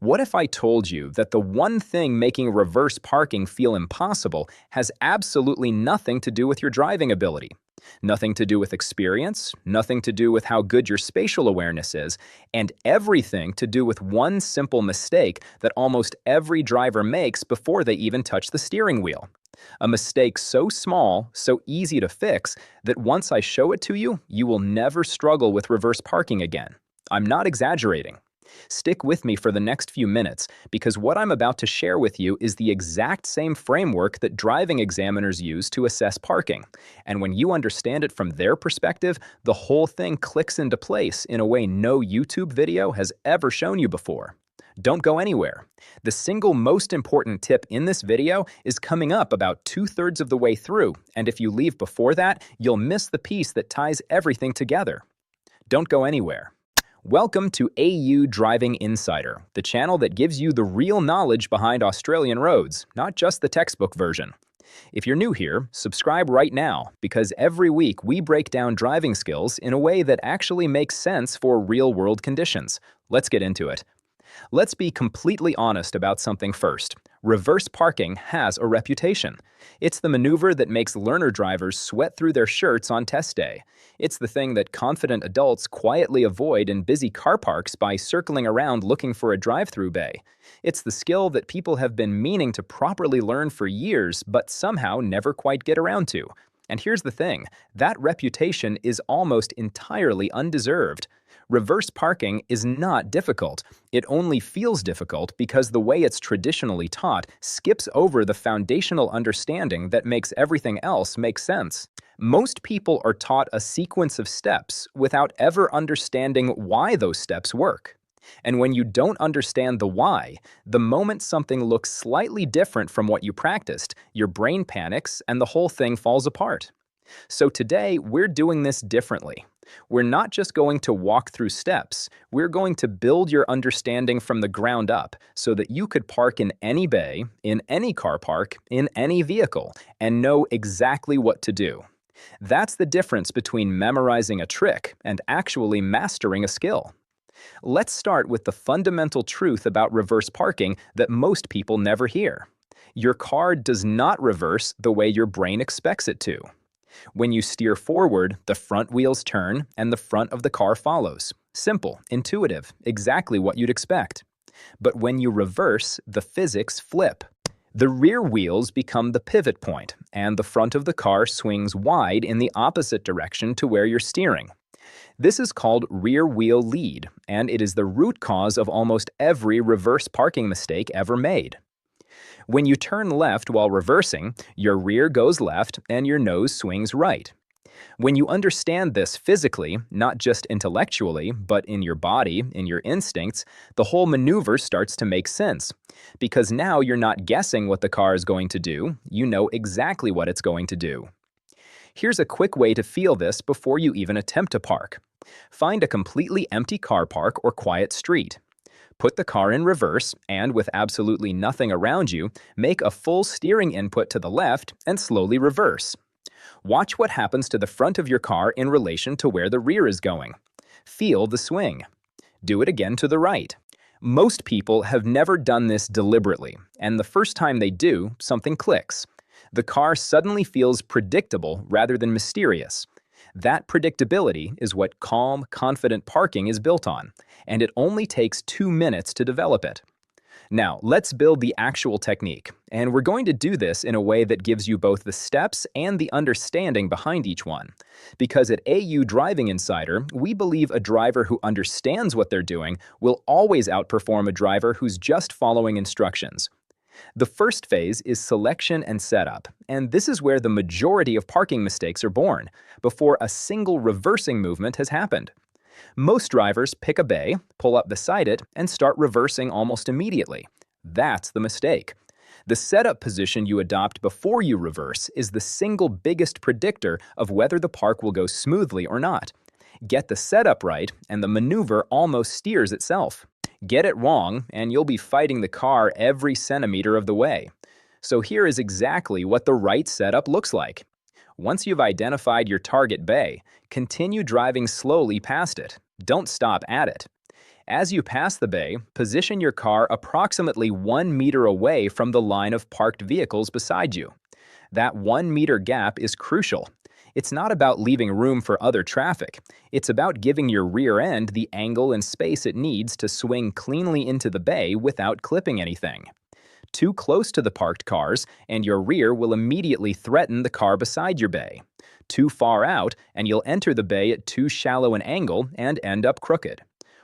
What if I told you that the one thing making reverse parking feel impossible has absolutely nothing to do with your driving ability? Nothing to do with experience, nothing to do with how good your spatial awareness is, and everything to do with one simple mistake that almost every driver makes before they even touch the steering wheel. A mistake so small, so easy to fix, that once I show it to you, you will never struggle with reverse parking again. I'm not exaggerating. Stick with me for the next few minutes because what I'm about to share with you is the exact same framework that driving examiners use to assess parking. And when you understand it from their perspective, the whole thing clicks into place in a way no YouTube video has ever shown you before. Don't go anywhere. The single most important tip in this video is coming up about 2/3 of the way through, and if you leave before that, you'll miss the piece that ties everything together. Don't go anywhere. Welcome to AU Driving Insider, the channel that gives you the real knowledge behind Australian roads, not just the textbook version. If you're new here, subscribe right now, because every week we break down driving skills in a way that actually makes sense for real-world conditions. Let's get into it. Let's be completely honest about something first. Reverse parking has a reputation. It's the maneuver that makes learner drivers sweat through their shirts on test day. It's the thing that confident adults quietly avoid in busy car parks by circling around looking for a drive-through bay. It's the skill that people have been meaning to properly learn for years, but somehow never quite get around to. And here's the thing, that reputation is almost entirely undeserved. Reverse parking is not difficult. It only feels difficult because the way it's traditionally taught skips over the foundational understanding that makes everything else make sense. Most people are taught a sequence of steps without ever understanding why those steps work. And when you don't understand the why, the moment something looks slightly different from what you practiced, your brain panics and the whole thing falls apart. So today, we're doing this differently. We're not just going to walk through steps, we're going to build your understanding from the ground up so that you could park in any bay, in any car park, in any vehicle, and know exactly what to do. That's the difference between memorizing a trick and actually mastering a skill. Let's start with the fundamental truth about reverse parking that most people never hear. Your car does not reverse the way your brain expects it to. When you steer forward, the front wheels turn and the front of the car follows. Simple, intuitive, exactly what you'd expect. But when you reverse, the physics flip. The rear wheels become the pivot point, and the front of the car swings wide in the opposite direction to where you're steering. This is called rear wheel lead, and it is the root cause of almost every reverse parking mistake ever made. When you turn left while reversing, your rear goes left and your nose swings right. When you understand this physically, not just intellectually, but in your body, in your instincts, the whole maneuver starts to make sense. Because now you're not guessing what the car is going to do, you know exactly what it's going to do. Here's a quick way to feel this before you even attempt to park. Find a completely empty car park or quiet street. Put the car in reverse, and with absolutely nothing around you, make a full steering input to the left and slowly reverse. Watch what happens to the front of your car in relation to where the rear is going. Feel the swing. Do it again to the right. Most people have never done this deliberately, and the first time they do, something clicks. The car suddenly feels predictable rather than mysterious. That predictability is what calm, confident parking is built on, and it only takes 2 minutes to develop it. Now, let's build the actual technique, and we're going to do this in a way that gives you both the steps and the understanding behind each one. Because at AU Driving Insider, we believe a driver who understands what they're doing will always outperform a driver who's just following instructions. The first phase is selection and setup, and this is where the majority of parking mistakes are born, before a single reversing movement has happened. Most drivers pick a bay, pull up beside it, and start reversing almost immediately. That's the mistake. The setup position you adopt before you reverse is the single biggest predictor of whether the park will go smoothly or not. Get the setup right, and the maneuver almost steers itself. Get it wrong, and you'll be fighting the car every centimeter of the way. So here is exactly what the right setup looks like. Once you've identified your target bay, continue driving slowly past it. Don't stop at it. As you pass the bay, position your car approximately 1 meter away from the line of parked vehicles beside you. That 1 meter gap is crucial. It's not about leaving room for other traffic. It's about giving your rear end the angle and space it needs to swing cleanly into the bay without clipping anything. Too close to the parked cars, and your rear will immediately threaten the car beside your bay. Too far out, and you'll enter the bay at too shallow an angle and end up crooked.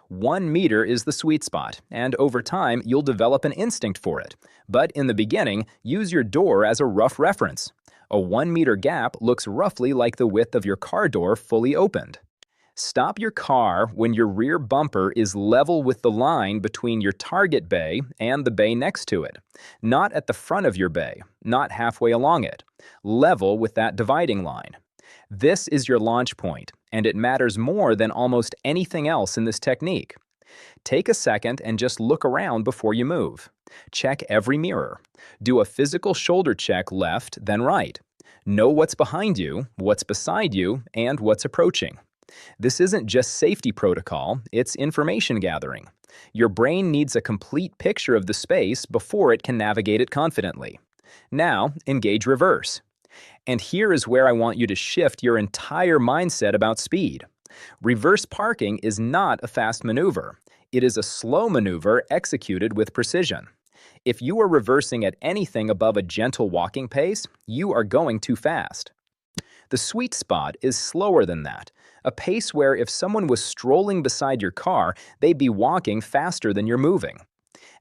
1 meter is the sweet spot, and over time, you'll develop an instinct for it. But in the beginning, use your door as a rough reference. A 1 meter gap looks roughly like the width of your car door fully opened. Stop your car when your rear bumper is level with the line between your target bay and the bay next to it. Not at the front of your bay, not halfway along it. Level with that dividing line. This is your launch point, and it matters more than almost anything else in this technique. Take a second and just look around before you move. Check every mirror. Do a physical shoulder check left, then right. Know what's behind you, what's beside you, and what's approaching. This isn't just safety protocol, it's information gathering. Your brain needs a complete picture of the space before it can navigate it confidently. Now, engage reverse. And here is where I want you to shift your entire mindset about speed. Reverse parking is not a fast maneuver. It is a slow maneuver executed with precision. If you are reversing at anything above a gentle walking pace, you are going too fast. The sweet spot is slower than that, a pace where if someone was strolling beside your car, they'd be walking faster than you're moving.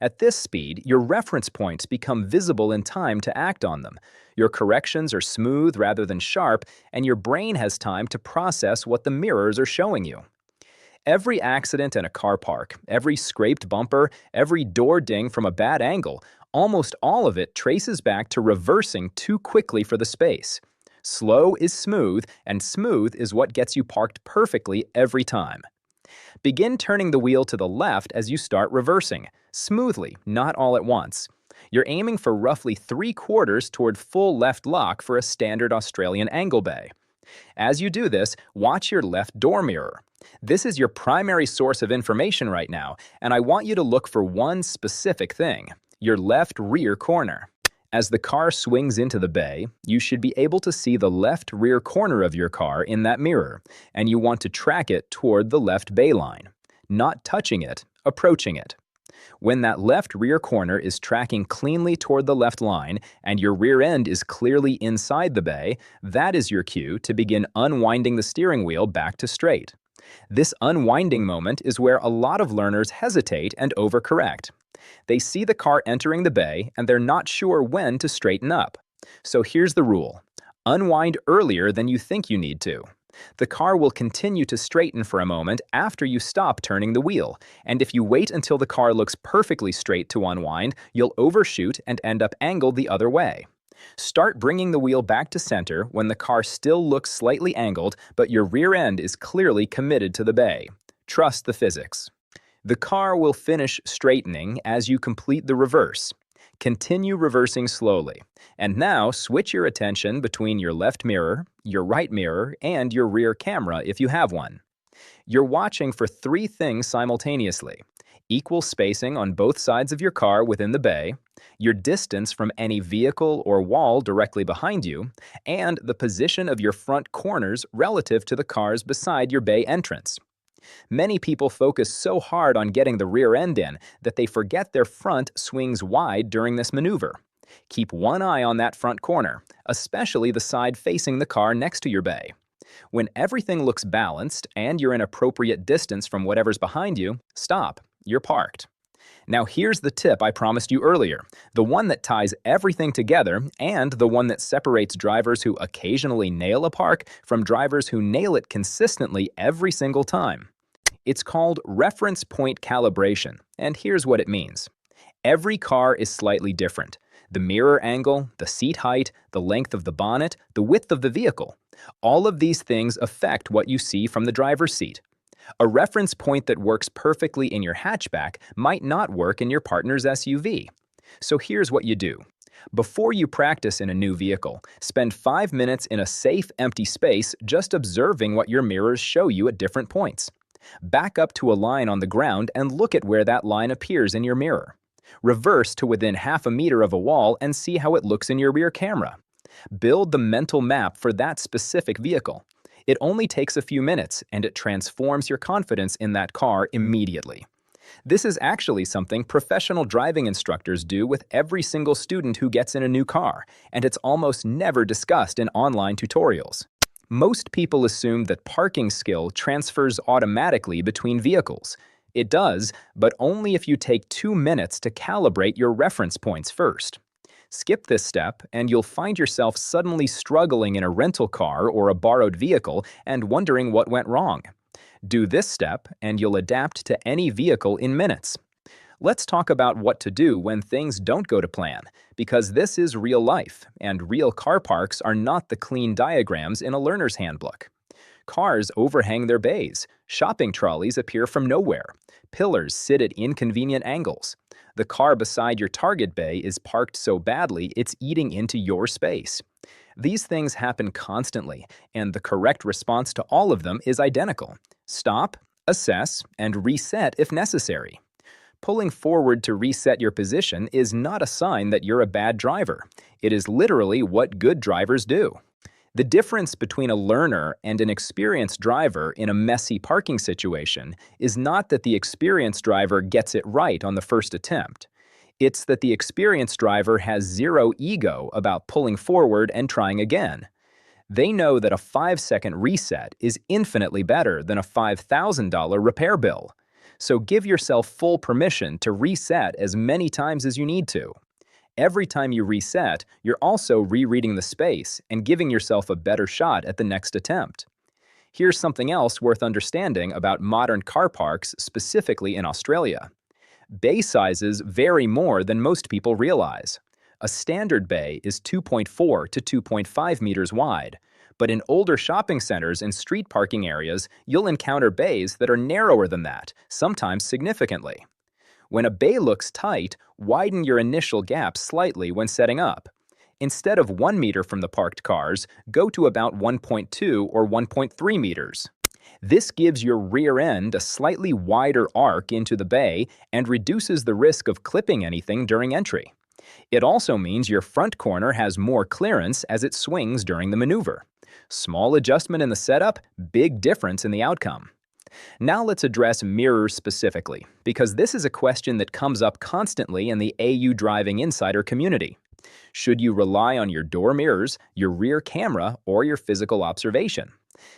At this speed, your reference points become visible in time to act on them. Your corrections are smooth rather than sharp, and your brain has time to process what the mirrors are showing you. Every accident in a car park, every scraped bumper, every door ding from a bad angle, almost all of it traces back to reversing too quickly for the space. Slow is smooth, and smooth is what gets you parked perfectly every time. Begin turning the wheel to the left as you start reversing, smoothly, not all at once. You're aiming for roughly 3/4 toward full left lock for a standard Australian angle bay. As you do this, watch your left door mirror. This is your primary source of information right now, and I want you to look for one specific thing: your left rear corner. As the car swings into the bay, you should be able to see the left rear corner of your car in that mirror, and you want to track it toward the left bay line. Not touching it, approaching it. When that left rear corner is tracking cleanly toward the left line and your rear end is clearly inside the bay, that is your cue to begin unwinding the steering wheel back to straight. This unwinding moment is where a lot of learners hesitate and overcorrect. They see the car entering the bay and they're not sure when to straighten up. So here's the rule: unwind earlier than you think you need to. The car will continue to straighten for a moment after you stop turning the wheel, and if you wait until the car looks perfectly straight to unwind, you'll overshoot and end up angled the other way. Start bringing the wheel back to center when the car still looks slightly angled, but your rear end is clearly committed to the bay. Trust the physics. The car will finish straightening as you complete the reverse. Continue reversing slowly, and now switch your attention between your left mirror, your right mirror, and your rear camera if you have one. You're watching for 3 things simultaneously: equal spacing on both sides of your car within the bay, your distance from any vehicle or wall directly behind you, and the position of your front corners relative to the cars beside your bay entrance. Many people focus so hard on getting the rear end in that they forget their front swings wide during this maneuver. Keep one eye on that front corner, especially the side facing the car next to your bay. When everything looks balanced and you're in appropriate distance from whatever's behind you, stop. You're parked. Now here's the tip I promised you earlier, the one that ties everything together and the one that separates drivers who occasionally nail a park from drivers who nail it consistently every single time. It's called reference point calibration, and here's what it means. Every car is slightly different. The mirror angle, the seat height, the length of the bonnet, the width of the vehicle. All of these things affect what you see from the driver's seat. A reference point that works perfectly in your hatchback might not work in your partner's SUV. So here's what you do. Before you practice in a new vehicle, spend 5 minutes in a safe, empty space just observing what your mirrors show you at different points. Back up to a line on the ground and look at where that line appears in your mirror. Reverse to within half a meter of a wall and see how it looks in your rear camera. Build the mental map for that specific vehicle. It only takes a few minutes, and it transforms your confidence in that car immediately. This is actually something professional driving instructors do with every single student who gets in a new car, and it's almost never discussed in online tutorials. Most people assume that parking skill transfers automatically between vehicles. It does, but only if you take 2 minutes to calibrate your reference points first. Skip this step, and you'll find yourself suddenly struggling in a rental car or a borrowed vehicle and wondering what went wrong. Do this step, and you'll adapt to any vehicle in minutes. Let's talk about what to do when things don't go to plan, because this is real life, and real car parks are not the clean diagrams in a learner's handbook. Cars overhang their bays, shopping trolleys appear from nowhere, pillars sit at inconvenient angles. The car beside your target bay is parked so badly it's eating into your space. These things happen constantly, and the correct response to all of them is identical. Stop, assess, and reset if necessary. Pulling forward to reset your position is not a sign that you're a bad driver. It is literally what good drivers do. The difference between a learner and an experienced driver in a messy parking situation is not that the experienced driver gets it right on the first attempt. It's that the experienced driver has zero ego about pulling forward and trying again. They know that a 5-second reset is infinitely better than a $5,000 repair bill. So give yourself full permission to reset as many times as you need to. Every time you reset, you're also rereading the space and giving yourself a better shot at the next attempt. Here's something else worth understanding about modern car parks, specifically in Australia. Bay sizes vary more than most people realize. A standard bay is 2.4 to 2.5 meters wide, but in older shopping centers and street parking areas, you'll encounter bays that are narrower than that, sometimes significantly. When a bay looks tight, widen your initial gap slightly when setting up. Instead of 1 meter from the parked cars, go to about 1.2 or 1.3 meters. This gives your rear end a slightly wider arc into the bay and reduces the risk of clipping anything during entry. It also means your front corner has more clearance as it swings during the maneuver. Small adjustment in the setup, big difference in the outcome. Now let's address mirrors specifically, because this is a question that comes up constantly in the AU Driving Insider community. Should you rely on your door mirrors, your rear camera, or your physical observation?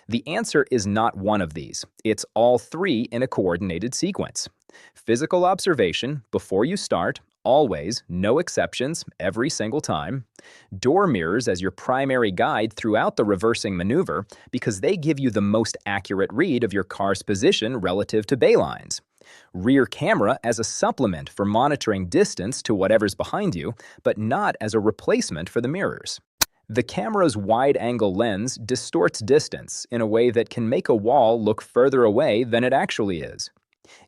The answer is not one of these. It's all three in a coordinated sequence. Physical observation before you start, always, no exceptions, every single time. Door mirrors as your primary guide throughout the reversing maneuver because they give you the most accurate read of your car's position relative to bay lines. Rear camera as a supplement for monitoring distance to whatever's behind you, but not as a replacement for the mirrors. The camera's wide-angle lens distorts distance in a way that can make a wall look further away than it actually is.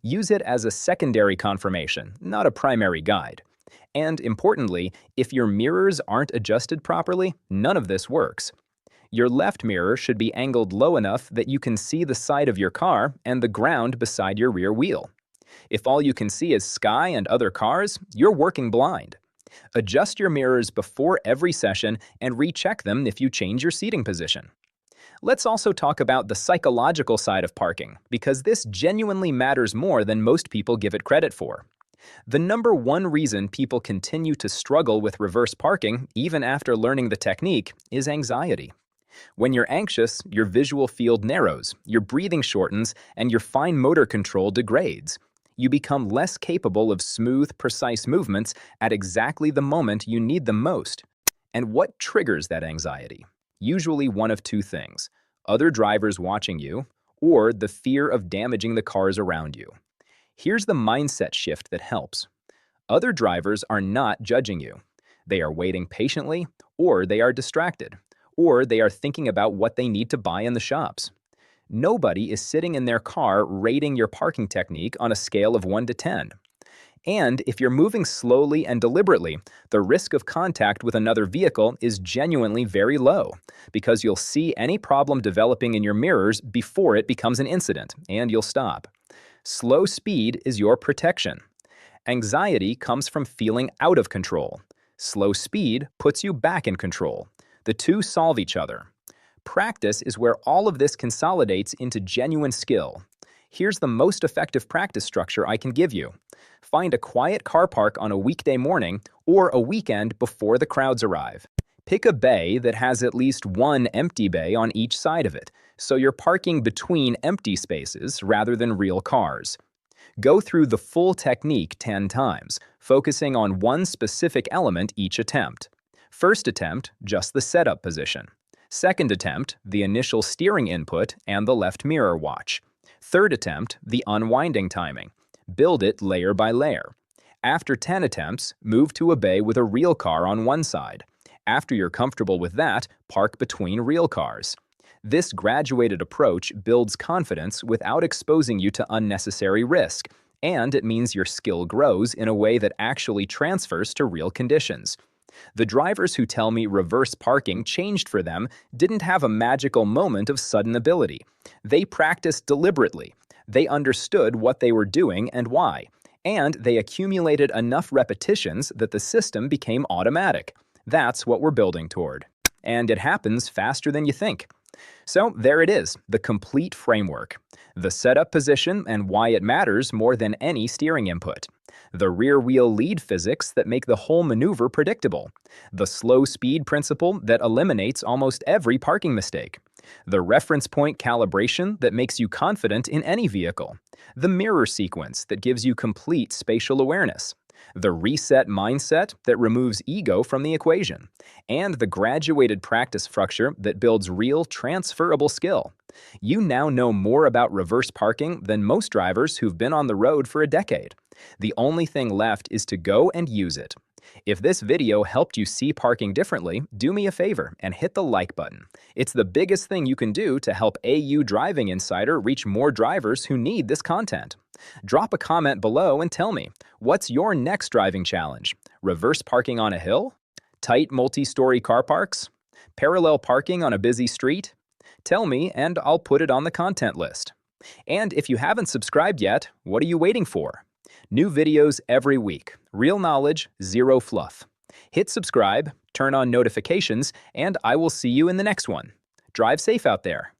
Use it as a secondary confirmation, not a primary guide. And importantly, if your mirrors aren't adjusted properly, none of this works. Your left mirror should be angled low enough that you can see the side of your car and the ground beside your rear wheel. If all you can see is sky and other cars, you're working blind. Adjust your mirrors before every session and recheck them if you change your seating position. Let's also talk about the psychological side of parking, because this genuinely matters more than most people give it credit for. The number one reason people continue to struggle with reverse parking, even after learning the technique, is anxiety. When you're anxious, your visual field narrows, your breathing shortens, and your fine motor control degrades. You become less capable of smooth, precise movements at exactly the moment you need them most. And what triggers that anxiety? Usually one of two things: other drivers watching you, or the fear of damaging the cars around you. Here's the mindset shift that helps. Other drivers are not judging you. They are waiting patiently, or they are distracted, or they are thinking about what they need to buy in the shops. Nobody is sitting in their car rating your parking technique on a scale of 1 to 10. And if you're moving slowly and deliberately, the risk of contact with another vehicle is genuinely very low, because you'll see any problem developing in your mirrors before it becomes an incident, and you'll stop. Slow speed is your protection. Anxiety comes from feeling out of control. Slow speed puts you back in control. The two solve each other. Practice is where all of this consolidates into genuine skill. Here's the most effective practice structure I can give you. Find a quiet car park on a weekday morning or a weekend before the crowds arrive. Pick a bay that has at least one empty bay on each side of it, so you're parking between empty spaces rather than real cars. Go through the full technique 10 times, focusing on one specific element each attempt. First attempt, just the setup position. Second attempt, the initial steering input and the left mirror watch. Third attempt, the unwinding timing. Build it layer by layer. After 10 attempts, move to a bay with a real car on one side. After you're comfortable with that, park between real cars. This graduated approach builds confidence without exposing you to unnecessary risk, and it means your skill grows in a way that actually transfers to real conditions. The drivers who tell me reverse parking changed for them didn't have a magical moment of sudden ability. They practiced deliberately. They understood what they were doing and why, and they accumulated enough repetitions that the system became automatic. That's what we're building toward. And it happens faster than you think. So there it is, the complete framework. The setup position and why it matters more than any steering input. The rear wheel lead physics that make the whole maneuver predictable. The slow speed principle that eliminates almost every parking mistake. The reference point calibration that makes you confident in any vehicle. The mirror sequence that gives you complete spatial awareness. The reset mindset that removes ego from the equation. And the graduated practice structure that builds real transferable skill. You now know more about reverse parking than most drivers who've been on the road for a decade. The only thing left is to go and use it. If this video helped you see parking differently, do me a favor and hit the like button. It's the biggest thing you can do to help AU Driving Insider reach more drivers who need this content. Drop a comment below and tell me, what's your next driving challenge? Reverse parking on a hill? Tight multi-story car parks? Parallel parking on a busy street? Tell me and I'll put it on the content list. And if you haven't subscribed yet, what are you waiting for? New videos every week. Real knowledge, zero fluff. Hit subscribe, turn on notifications, and I will see you in the next one. Drive safe out there.